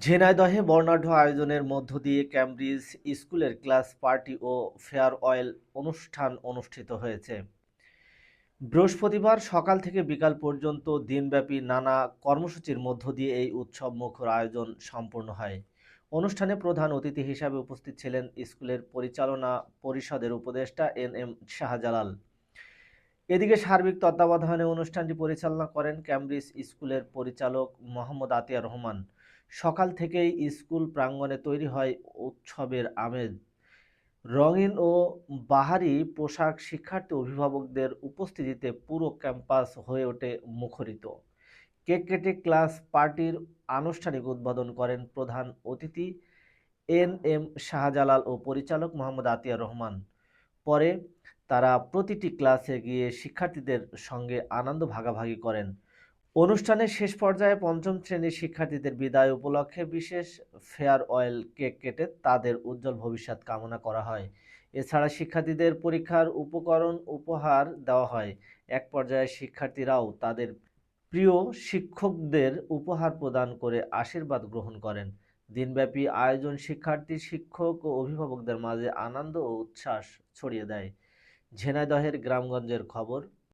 ঝিনাইদহে বর্ণাঢ্য আয়োজনের মধ্য দিয়ে ক্যামব্রিজ স্কুলের ক্লাস পার্টি ও ফেয়ারওয়েল অনুষ্ঠান অনুষ্ঠিত হয়েছে। বৃহস্পতিবার সকাল থেকে বিকাল পর্যন্ত দিনব্যাপী নানা কর্মসূচির মধ্য দিয়ে এই উৎসব মুখর আয়োজন সম্পন্ন হয়। অনুষ্ঠানে প্রধান অতিথি হিসাবে উপস্থিত ছিলেন স্কুলের পরিচালনা পরিষদের উপদেষ্টা এন শাহজালাল। এদিকে সার্বিক তত্ত্বাবধানে অনুষ্ঠানটি পরিচালনা করেন ক্যামব্রিজ স্কুলের পরিচালক মোহাম্মদ আতিয়ার রহমান। সকাল থেকেই স্কুল প্রাঙ্গণে তৈরি হয় উৎসবের আমেজ। রঙিন ও বাহারি পোশাক শিক্ষার্থী অভিভাবকদের উপস্থিতিতে পুরো ক্যাম্পাস হয়ে ওঠে মুখরিত। কেক কেটে ক্লাস পার্টির আনুষ্ঠানিক উদ্বোধন করেন প্রধান অতিথি শাহজালাল ও পরিচালক মোহাম্মদ আতিয়ার রহমান। পরে তারা প্রতিটি ক্লাসে গিয়ে শিক্ষার্থীদের সঙ্গে আনন্দ ভাগাভাগি করেন। অনুষ্ঠানের শেষ পর্যায়ে পঞ্চম শ্রেণীর শিক্ষার্থীদের বিদায় উপলক্ষে বিশেষ ফেয়ারওয়েল কেক কেটে তাদের উজ্জ্বল ভবিষ্যৎ কামনা করা হয়। এছাড়া শিক্ষার্থীদের পরীক্ষার উপকরণ উপহার দেওয়া হয়। এক পর্যায়ে শিক্ষার্থীরাও তাদের প্রিয় শিক্ষকদের উপহার প্রদান করে আশীর্বাদ গ্রহণ করেন। দিনব্যাপী আয়োজন শিক্ষার্থী, শিক্ষক ও অভিভাবকদের মাঝে আনন্দ ও উচ্ছ্বাস ছড়িয়ে দেয়। ঝিনাইদহের গ্রামগঞ্জের খবর।